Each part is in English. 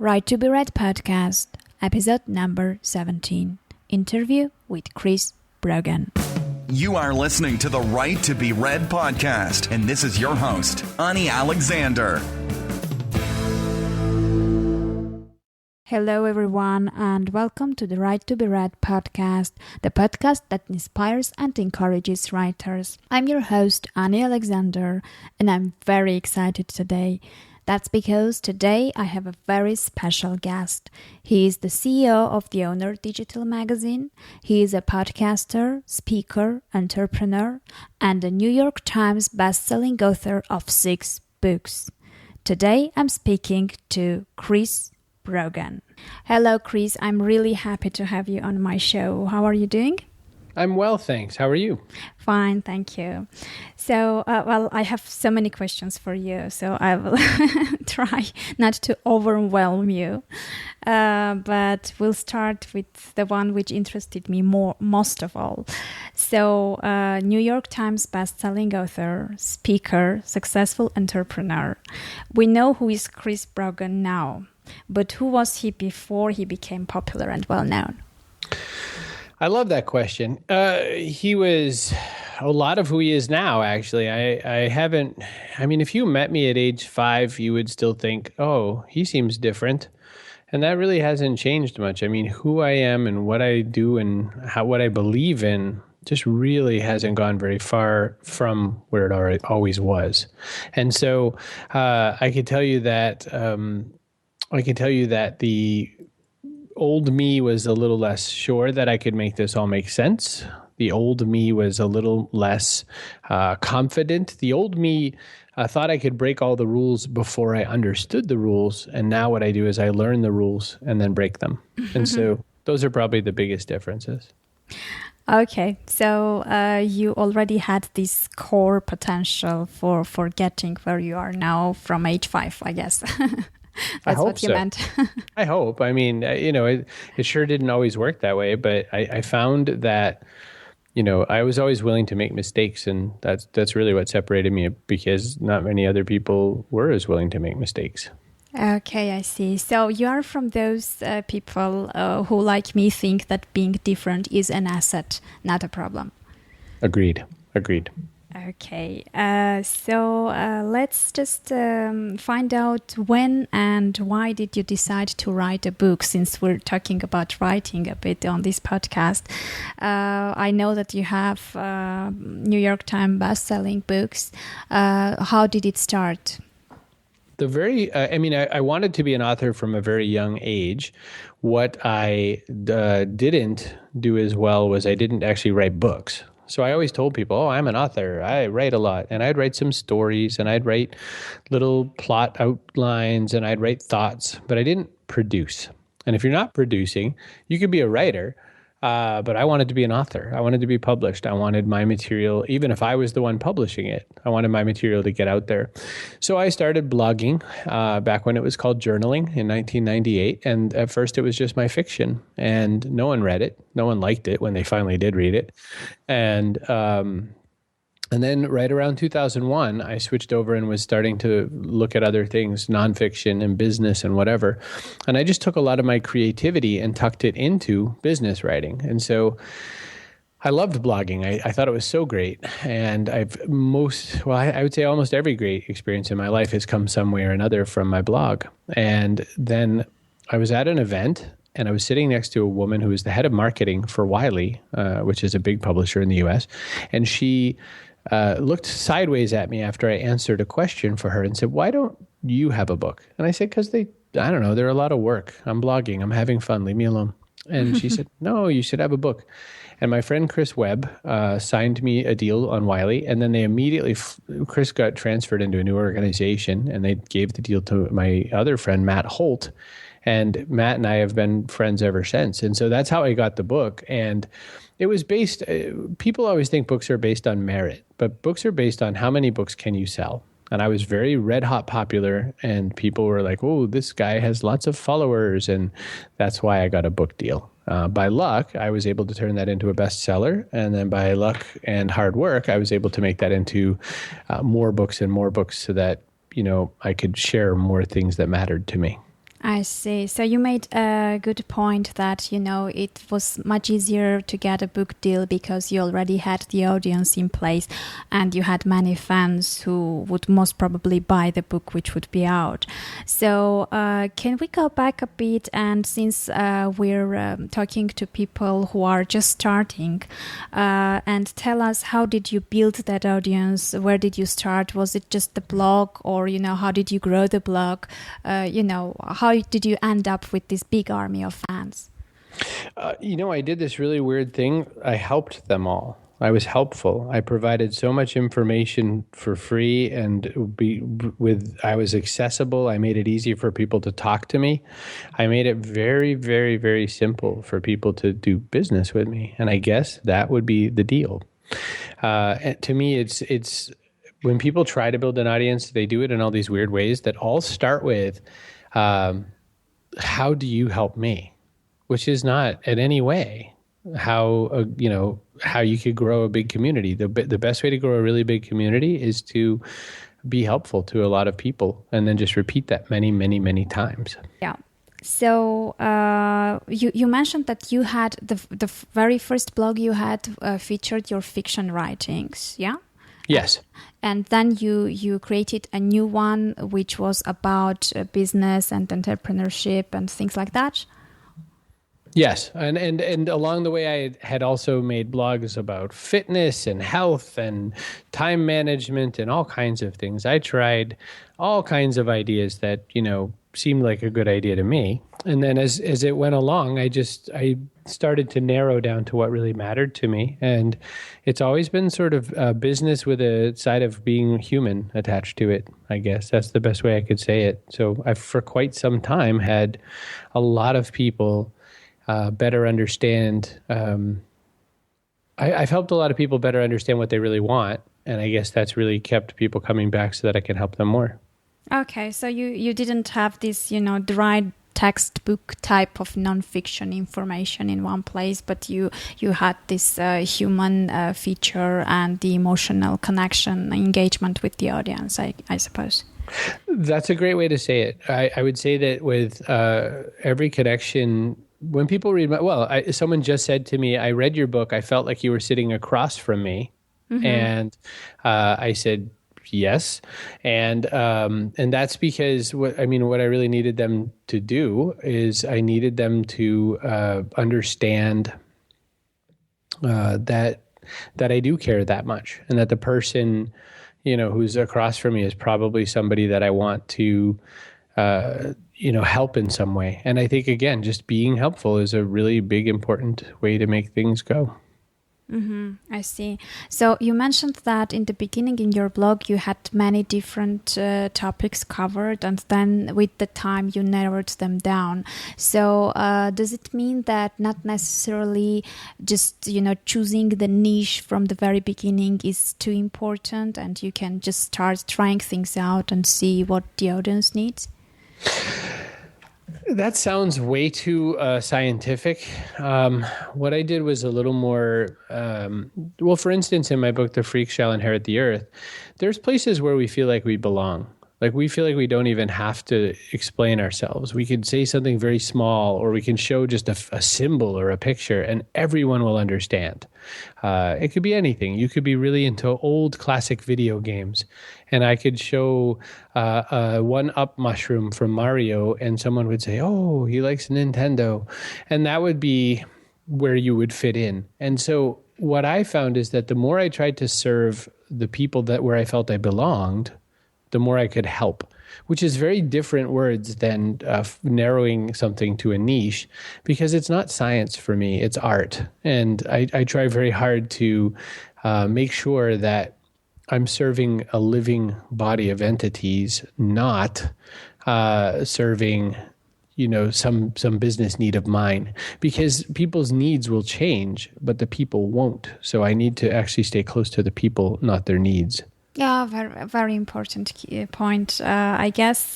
Right to be Read podcast, episode number 17. Interview with Chris Brogan. You are listening to the Right to be Read podcast, and this is your host, Ani Alexander. Hello, everyone, and welcome to the Right to be Read podcast, the podcast that inspires and encourages writers. I'm your host, Ani Alexander, and I'm very excited today. That's because today I have a very special guest. He is the CEO of The Owner Digital Magazine. He is a podcaster, speaker, entrepreneur, and a New York Times bestselling author of 6 books. Today I'm speaking to Chris Brogan. Hello, Chris. I'm really happy to have you on my show. How are you doing? I'm well, thanks. How are you? Fine, thank you. So, I have so many questions for you, so I will try not to overwhelm you. But we'll start with the one which interested me most of all. So, New York Times bestselling author, speaker, successful entrepreneur. We know who is Chris Brogan now, but who was he before he became popular and well-known? I love that question. He was a lot of who he is now, actually. If you met me at age 5, you would still think, oh, he seems different. And that really hasn't changed much. I mean, who I am and what I do and what I believe in just really hasn't gone very far from where it always was. And so I can tell you that the old me was a little less sure that I could make this all make sense. The old me was a little less confident. The old me thought I could break all the rules before I understood the rules. And now what I do is I learn the rules and then break them. And so those are probably the biggest differences. Okay, so you already had this core potential for getting where you are now from age 5, I guess. That's what you meant. I hope. I mean, it sure didn't always work that way, but I found that, I was always willing to make mistakes, and that's really what separated me, because not many other people were as willing to make mistakes. Okay, I see. So you are from those people who, like me, think that being different is an asset, not a problem. Agreed. Okay, so let's just find out when and why did you decide to write a book, since we're talking about writing a bit on this podcast. I know that you have New York Times best-selling books. How did it start? I wanted to be an author from a very young age. What I didn't do as well was I didn't actually write books. So I always told people, I'm an author. I write a lot. And I'd write some stories, and I'd write little plot outlines, and I'd write thoughts, but I didn't produce. And if you're not producing, you could be a writer, but I wanted to be an author. I wanted to be published. I wanted my material, even if I was the one publishing it, I wanted my material to get out there. So I started blogging back when it was called journaling in 1998. And at first it was just my fiction, and no one read it. No one liked it when they finally did read it. And then right around 2001, I switched over and was starting to look at other things, nonfiction and business and whatever. And I just took a lot of my creativity and tucked it into business writing. And so I loved blogging. I thought it was so great. And I would say almost every great experience in my life has come some way or another from my blog. And then I was at an event, and I was sitting next to a woman who was the head of marketing for Wiley, which is a big publisher in the U.S. And she looked sideways at me after I answered a question for her and said, "Why don't you have a book?" And I said, "Because they're a lot of work. I'm blogging. I'm having fun. Leave me alone." And she said, "No, you should have a book." And my friend Chris Webb signed me a deal on Wiley, and then they immediately, Chris got transferred into a new organization, and they gave the deal to my other friend, Matt Holt. And Matt and I have been friends ever since. And so that's how I got the book. And it was based, people always think books are based on merit, but books are based on how many books can you sell. And I was very red hot popular, and people were like, "Oh, this guy has lots of followers." And that's why I got a book deal. By luck, I was able to turn that into a bestseller. And then by luck and hard work, I was able to make that into more books and more books, so that, I could share more things that mattered to me. I see. So you made a good point that, it was much easier to get a book deal because you already had the audience in place and you had many fans who would most probably buy the book which would be out. So can we go back a bit, and since we're talking to people who are just starting, and tell us, how did you build that audience? Where did you start? Was it just the blog, or, how did you grow the blog? How did you end up with this big army of fans? I did this really weird thing. I helped them all. I was helpful. I provided so much information for free, and I was accessible. I made it easy for people to talk to me. I made it very, very, very simple for people to do business with me. And I guess that would be the deal. To me, it's when people try to build an audience, they do it in all these weird ways that all start with, how do you help me? Which is not in any way how you could grow a big community. The best way to grow a really big community is to be helpful to a lot of people, and then just repeat that many, many, many times. Yeah. So you mentioned that you had the very first blog you had featured your fiction writings, yeah? Yes. And then you created a new one which was about business and entrepreneurship and things like that? Yes. And along the way, I had also made blogs about fitness and health and time management and all kinds of things. I tried all kinds of ideas that, seemed like a good idea to me. And then as it went along, I started to narrow down to what really mattered to me. And it's always been sort of business with a side of being human attached to it, I guess. That's the best way I could say it. So I've for quite some time had a lot of people better understand. I've helped a lot of people better understand what they really want. And I guess that's really kept people coming back so that I can help them more. Okay, so you didn't have this, dry textbook type of nonfiction information in one place, but you had this human feature and the emotional connection, engagement with the audience, I suppose. That's a great way to say it. I would say that with every connection, when people read someone just said to me, I read your book, I felt like you were sitting across from me. Mm-hmm. And I said, yes. And that's because what I really needed them to do is I needed them to understand that I do care that much, and that the person, who's across from me is probably somebody that I want to, help in some way. And I think, again, just being helpful is a really big, important way to make things go. Mm-hmm. I see. So you mentioned that in the beginning in your blog you had many different topics covered, and then with the time you narrowed them down. So does it mean that not necessarily just choosing the niche from the very beginning is too important, and you can just start trying things out and see what the audience needs? That sounds way too scientific. What I did was a little more, for instance, in my book, The Freak Shall Inherit the Earth, there's places where we feel like we belong. Like we feel like we don't even have to explain ourselves. We could say something very small, or we can show just a symbol or a picture, and everyone will understand. It could be anything. You could be really into old classic video games, and I could show a 1-up mushroom from Mario, and someone would say, oh, he likes Nintendo. And that would be where you would fit in. And so what I found is that the more I tried to serve the people where I felt I belonged, the more I could help, which is very different words than narrowing something to a niche, because it's not science for me, it's art. And I try very hard to make sure that I'm serving a living body of entities, not serving some business need of mine, because people's needs will change, but the people won't. So I need to actually stay close to the people, not their needs. Yeah, very, very important point. I guess,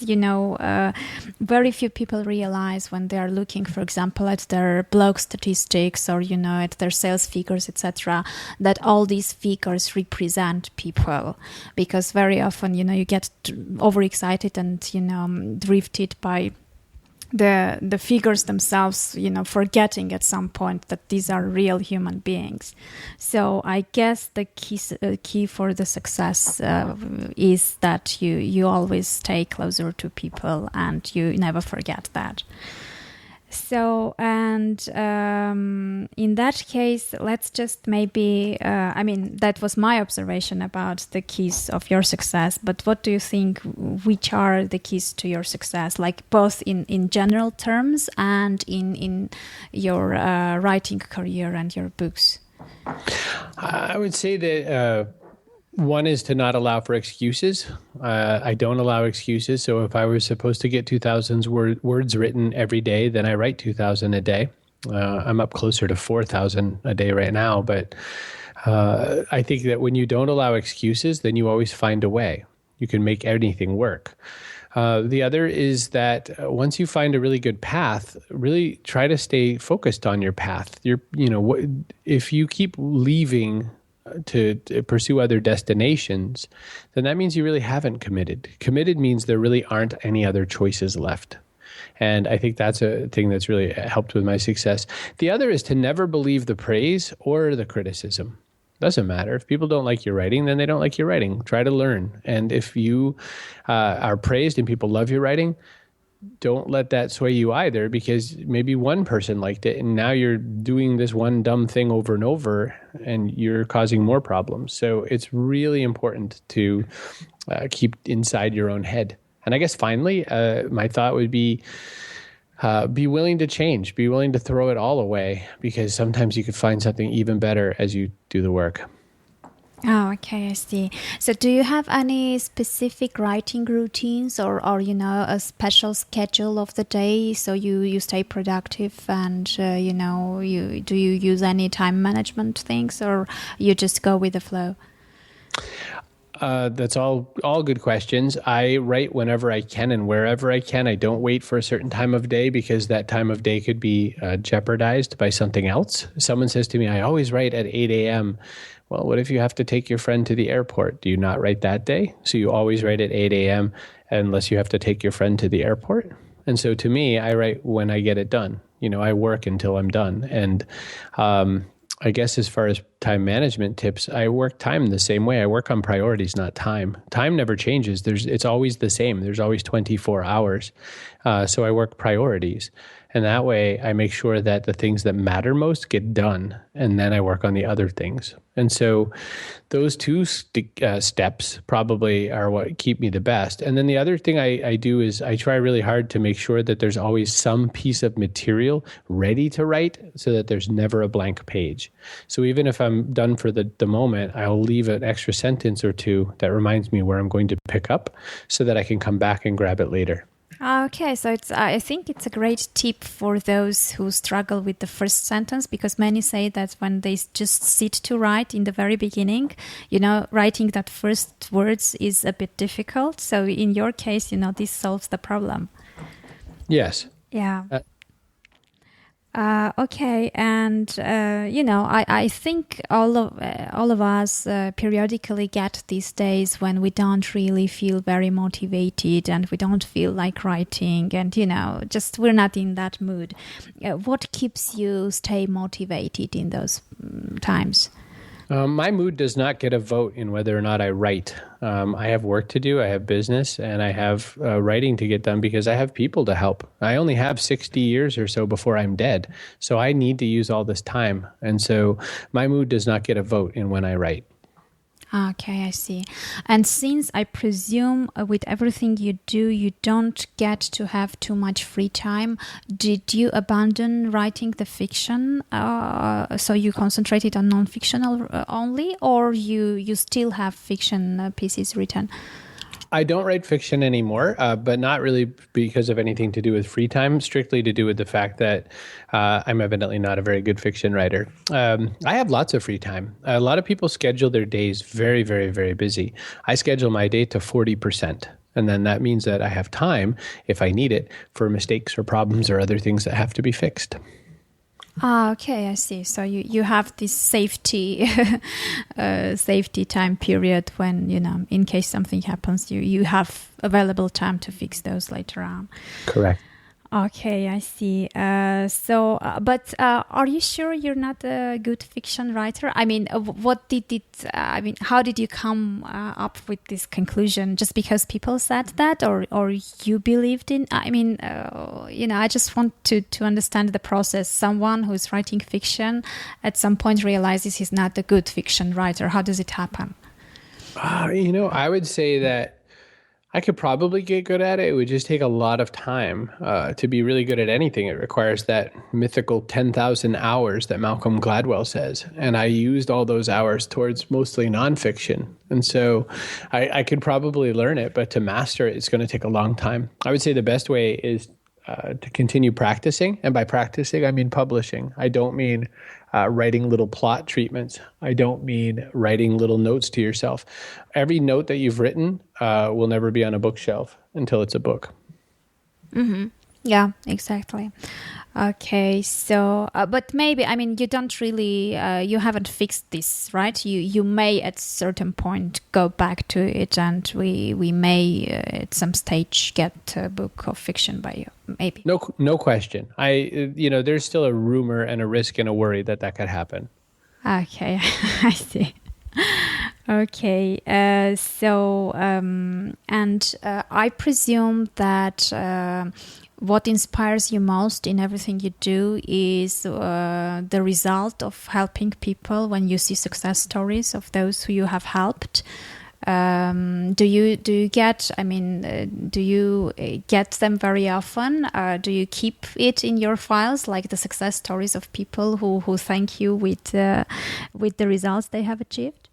very few people realize when they are looking, for example, at their blog statistics or, at their sales figures, etc., that all these figures represent people. Because very often, you get overexcited and, drifted by the figures themselves, forgetting at some point that these are real human beings. So I guess the key for the success is that you always stay closer to people and you never forget that. So, and in that case, let's just maybe, that was my observation about the keys of your success, but what do you think, which are the keys to your success, like both in general terms and in your writing career and your books? I would say that one is to not allow for excuses. I don't allow excuses. So if I was supposed to get 2,000 words written every day, then I write 2,000 a day. I'm up closer to 4,000 a day right now. But I think that when you don't allow excuses, then you always find a way. You can make anything work. The other is that once you find a really good path, really try to stay focused on your path. If you keep leaving to pursue other destinations, then that means you really haven't committed. Committed means there really aren't any other choices left. And I think that's a thing that's really helped with my success. The other is to never believe the praise or the criticism. Doesn't matter. If people don't like your writing, then they don't like your writing. Try to learn. And if you are praised and people love your writing, don't let that sway you either, because maybe one person liked it and now you're doing this one dumb thing over and over and you're causing more problems. So it's really important to keep inside your own head. And I guess finally, my thought would be willing to change, be willing to throw it all away, because sometimes you could find something even better as you do the work. Oh, okay, I see. So do you have any specific writing routines or a special schedule of the day so you stay productive and, do you use any time management things or you just go with the flow? That's all good questions. I write whenever I can and wherever I can. I don't wait for a certain time of day because that time of day could be jeopardized by something else. Someone says to me, I always write at 8 a.m. Well, what if you have to take your friend to the airport? Do you not write that day? So you always write at 8 a.m. unless you have to take your friend to the airport? And so to me, I write when I get it done. I work until I'm done. And I guess as far as time management tips, I work time the same way. I work on priorities, not time. Time never changes. It's always the same. There's always 24 hours. So I work priorities. And that way I make sure that the things that matter most get done. And then I work on the other things. And so those two steps probably are what keep me the best. And then the other thing I do is I try really hard to make sure that there's always some piece of material ready to write so that there's never a blank page. So even if I'm done for the moment, I'll leave an extra sentence or two that reminds me where I'm going to pick up so that I can come back and grab it later. Okay, so I think it's a great tip for those who struggle with the first sentence, because many say that when they just sit to write in the very beginning, writing that first words is a bit difficult. So in your case, this solves the problem. Yes. Yeah. Okay, and I think all of us periodically get these days when we don't really feel very motivated and we don't feel like writing, and just we're not in that mood. What keeps you stay motivated in those times? My mood does not get a vote in whether or not I write. I have work to do, I have business, and I have writing to get done because I have people to help. I only have 60 years or so before I'm dead, so I need to use all this time. And so my mood does not get a vote in when I write. Okay, I see. And since I presume with everything you do, you don't get to have too much free time, did you abandon writing the fiction? So you concentrated on non-fictional only, or you still have fiction pieces written? I don't write fiction anymore, but not really because of anything to do with free time, strictly to do with the fact that I'm evidently not a very good fiction writer. I have lots of free time. A lot of people schedule their days very, very, very busy. I schedule my day to 40%. And then that means that I have time, if I need it, for mistakes or problems or other things that have to be fixed. Okay, I see. So you have this safety time period when, in case something happens, you have available time to fix those later on. Correct. Okay, I see. But are you sure you're not a good fiction writer? I mean, how did you come up with this conclusion? Just because people said that, or you believed in? I mean, I just want to understand the process. Someone who's writing fiction at some point realizes he's not a good fiction writer. How does it happen? I would say that I could probably get good at it. It would just take a lot of time to be really good at anything. It requires that mythical 10,000 hours that Malcolm Gladwell says. And I used all those hours towards mostly nonfiction. And so I could probably learn it, but to master it, it's going to take a long time. I would say the best way is to continue practicing. And by practicing, I mean publishing. I don't mean writing little plot treatments. I don't mean writing little notes to yourself. Every note that you've written will never be on a bookshelf until it's a book. Mm-hmm. Yeah, exactly. Okay, so, but maybe, I mean, you don't really, you haven't fixed this, right? You may at certain point go back to it, and we may at some stage get a book of fiction by you, maybe. No question. There's still a rumor and a risk and a worry that could happen. Okay, I see. Okay, I presume that what inspires you most in everything you do is the result of helping people when you see success stories of those who you have helped. Do you get them very often? Do you keep it in your files, like the success stories of people who thank you with the results they have achieved?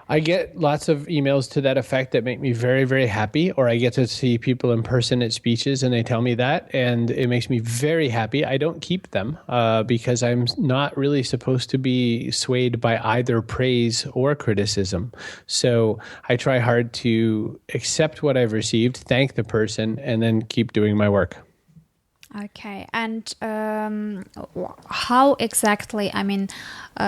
I get lots of emails to that effect that make me very, very happy, or I get to see people in person at speeches and they tell me that, and it makes me very happy. I don't keep them because I'm not really supposed to be swayed by either praise or criticism. So I try hard to accept what I've received, thank the person, and then keep doing my work. Okay, and how exactly, I mean,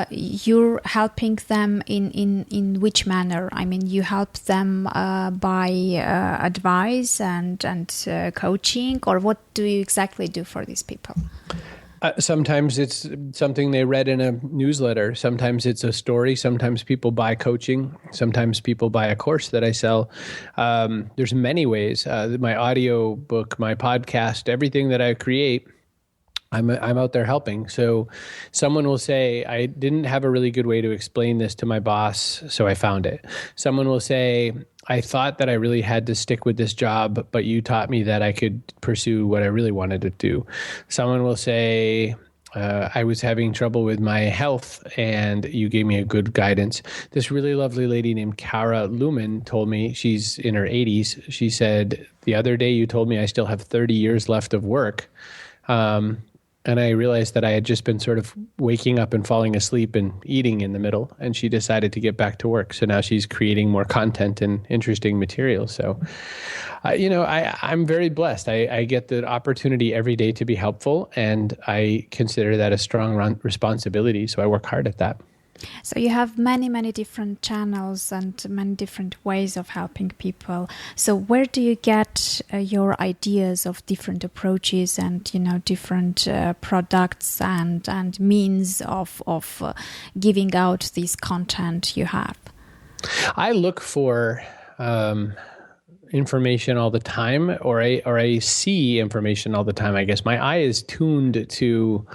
you're helping them in which manner? I mean, you help them by advice and coaching, or what do you exactly do for these people? Sometimes it's something they read in a newsletter. Sometimes it's a story. Sometimes people buy coaching. Sometimes people buy a course that I sell. There's many ways. My audio book, my podcast, everything that I create, I'm out there helping. So someone will say, I didn't have a really good way to explain this to my boss, so I found it. Someone will say, I thought that I really had to stick with this job, but you taught me that I could pursue what I really wanted to do. Someone will say, I was having trouble with my health and you gave me a good guidance. This really lovely lady named Cara Lumen told me, she's in her 80s. She said, the other day you told me I still have 30 years left of work. And I realized that I had just been sort of waking up and falling asleep and eating in the middle. And she decided to get back to work. So now she's creating more content and interesting material. So, I'm very blessed. I get the opportunity every day to be helpful. And I consider that a strong responsibility. So I work hard at that. So you have many, many different channels and many different ways of helping people. So where do you get your ideas of different approaches and, different products and means of giving out this content you have? I look for information all the time, or I see information all the time. I guess my eye is tuned to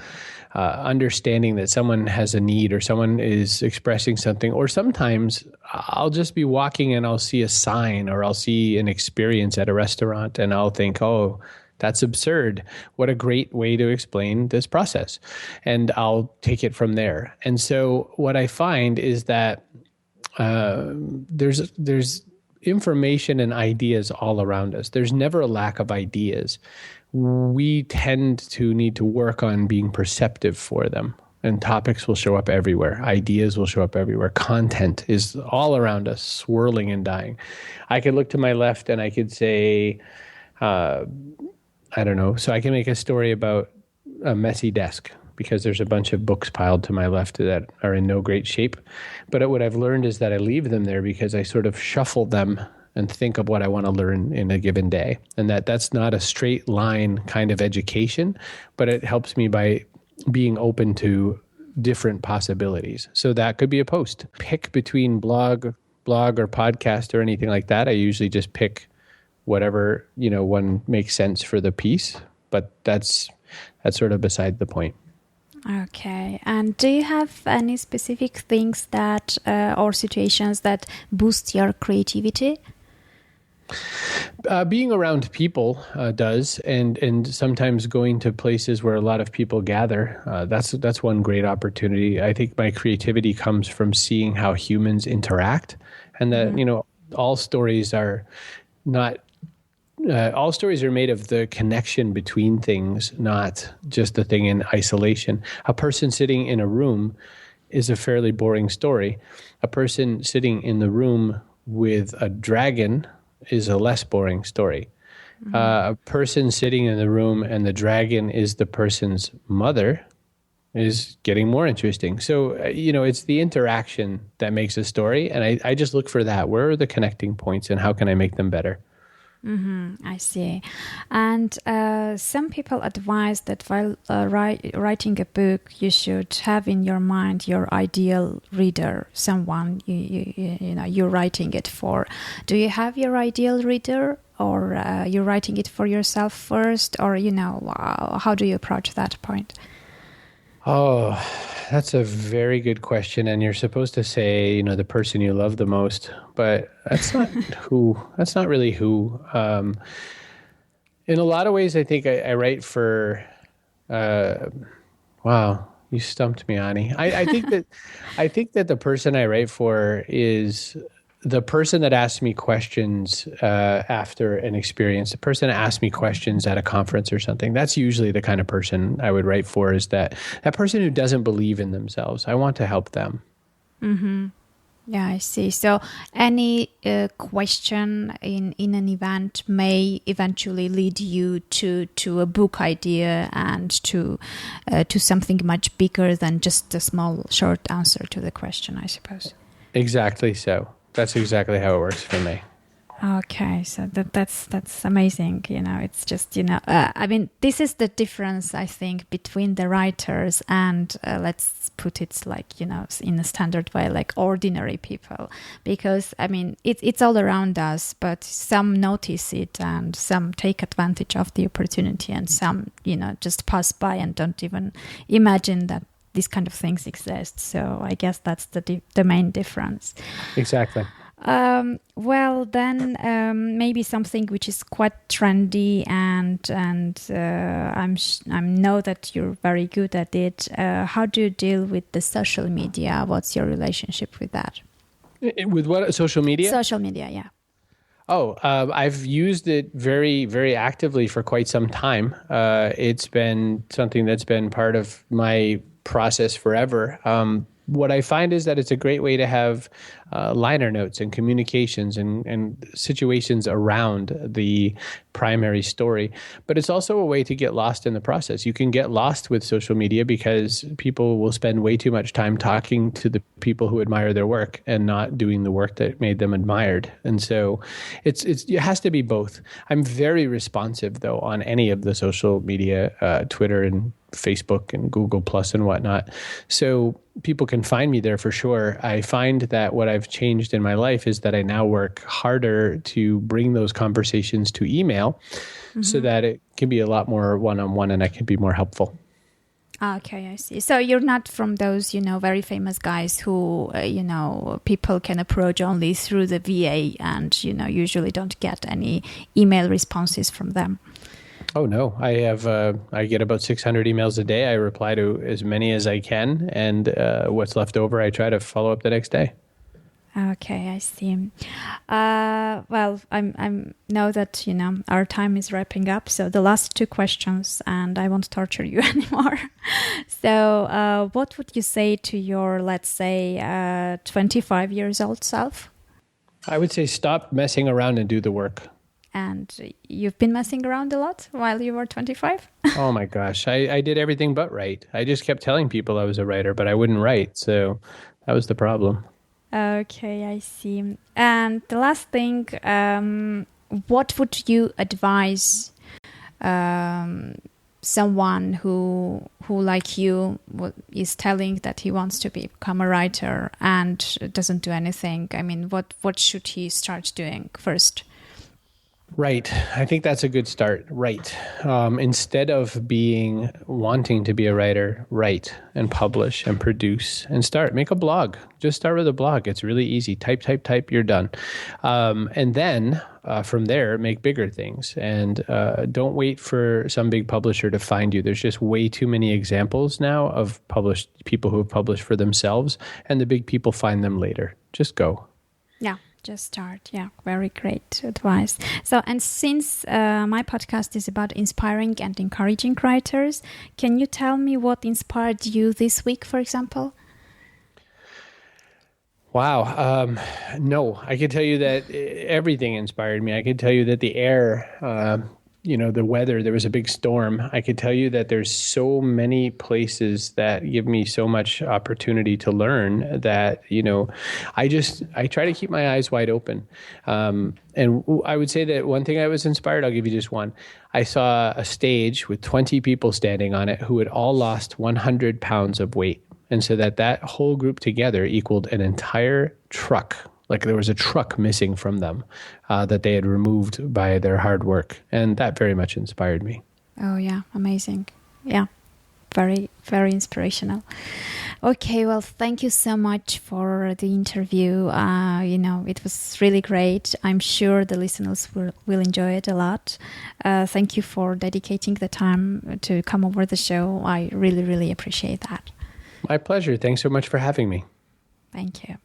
understanding that someone has a need or someone is expressing something, or sometimes I'll just be walking and I'll see a sign or I'll see an experience at a restaurant and I'll think, oh, that's absurd. What a great way to explain this process. And I'll take it from there. And so what I find is that there's information and ideas all around us. There's never a lack of ideas. We tend to need to work on being perceptive for them. And topics will show up everywhere. Ideas will show up everywhere. Content is all around us, swirling and dying. I could look to my left and I could say, I don't know. So I can make a story about a messy desk because there's a bunch of books piled to my left that are in no great shape. But what I've learned is that I leave them there because I sort of shuffle them and think of what I want to learn in a given day. And that's not a straight line kind of education, but it helps me by being open to different possibilities. So that could be a post. Pick between blog or podcast or anything like that. I usually just pick whatever, one makes sense for the piece, but that's sort of beside the point. Okay. And do you have any specific things that or situations that boost your creativity? Being around people does, and sometimes going to places where a lot of people gather. That's one great opportunity. I think my creativity comes from seeing how humans interact, and that all stories are not. All stories are made of the connection between things, not just the thing in isolation. A person sitting in a room is a fairly boring story. A person sitting in the room with a dragon is a less boring story. Mm-hmm. A person sitting in the room and the dragon is the person's mother is getting more interesting. So, it's the interaction that makes a story. And I just look for that. Where are the connecting points and how can I make them better? Mm-hmm, I see. And some people advise that while writing a book, you should have in your mind your ideal reader, someone you're writing it for. Do you have your ideal reader, or you're writing it for yourself first, or how do you approach that point? Oh, that's a very good question. And you're supposed to say, the person you love the most, but that's not that's not really who. In a lot of ways, I think I write for, wow, you stumped me, Ani. I think that the person I write for is the person that asks me questions after an experience, the person that asks me questions at a conference or something. That's usually the kind of person I would write for, is that person who doesn't believe in themselves. I want to help them. Mm-hmm. Yeah, I see. So any question in an event may eventually lead you to a book idea and to something much bigger than just a small, short answer to the question, I suppose. Exactly so. That's exactly how it works for me. Okay, so that's amazing. It's just this is the difference, I think, between the writers and let's put it like in a standard way, like ordinary people, because it's all around us, but some notice it and some take advantage of the opportunity, and some just pass by and don't even imagine that these kind of things exist. So I guess that's the main difference. Exactly. Well, then maybe something which is quite trendy, and I know that you're very good at it. How do you deal with the social media? What's your relationship with that? With what? Social media? Social media, yeah. Oh, I've used it very, very actively for quite some time. It's been something that's been part of my process forever. What I find is that it's a great way to have liner notes and communications and situations around the primary story. But it's also a way to get lost in the process. You can get lost with social media because people will spend way too much time talking to the people who admire their work and not doing the work that made them admired. And so it has to be both. I'm very responsive, though, on any of the social media, Twitter and Facebook and Google Plus and whatnot. So people can find me there for sure. I find that what I've changed in my life is that I now work harder to bring those conversations to email, so that it can be a lot more one-on-one and I can be more helpful. Okay, I see. So you're not from those, very famous guys who, people can approach only through the VA and, usually don't get any email responses from them. Oh, no. I get about 600 emails a day. I reply to as many as I can. And what's left over, I try to follow up the next day. Okay, I see. Well, I know that, our time is wrapping up. So the last two questions, and I won't torture you anymore. So what would you say to your, let's say, 25 years old self? I would say stop messing around and do the work. And you've been messing around a lot while you were 25? Oh my gosh. I did everything but write. I just kept telling people I was a writer, but I wouldn't write. So that was the problem. Okay, I see. And the last thing, what would you advise someone who like you is telling that he wants to become a writer and doesn't do anything? I mean, what should he start doing first? Right. I think that's a good start. Right. Instead of wanting to be a writer, write and publish and produce and start. Make a blog. Just start with a blog. It's really easy. Type, you're done. And then from there, make bigger things. And don't wait for some big publisher to find you. There's just way too many examples now of people who have published for themselves, and the big people find them later. Just go. Yeah. Just start. Yeah, very great advice. So, and since my podcast is about inspiring and encouraging writers, can you tell me what inspired you this week, for example? Wow. No, I can tell you that everything inspired me. I can tell you that the air, the weather, there was a big storm. I could tell you that there's so many places that give me so much opportunity to learn that, I try to keep my eyes wide open. And I would say that one thing I was inspired, I'll give you just one. I saw a stage with 20 people standing on it who had all lost 100 pounds of weight. And so that whole group together equaled an entire truck. Like there was a truck missing from them that they had removed by their hard work. And that very much inspired me. Oh, yeah. Amazing. Yeah. Very, very inspirational. Okay. Well, thank you so much for the interview. It was really great. I'm sure the listeners will enjoy it a lot. Thank you for dedicating the time to come over the show. I really, really appreciate that. My pleasure. Thanks so much for having me. Thank you.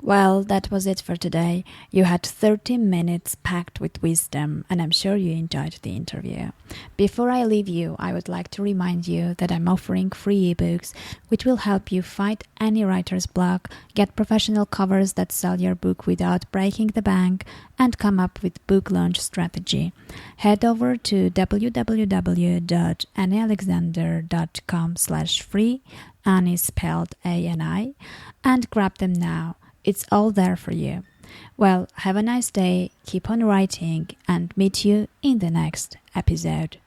Well, that was it for today. You had 30 minutes packed with wisdom, and I'm sure you enjoyed the interview. Before I leave you, I would like to remind you that I'm offering free ebooks, which will help you fight any writer's block, get professional covers that sell your book without breaking the bank, and come up with book launch strategy. Head over to www.anniealexander.com/free, Annie spelled ANI, and grab them now. It's all there for you. Well, have a nice day, keep on writing, and meet you in the next episode.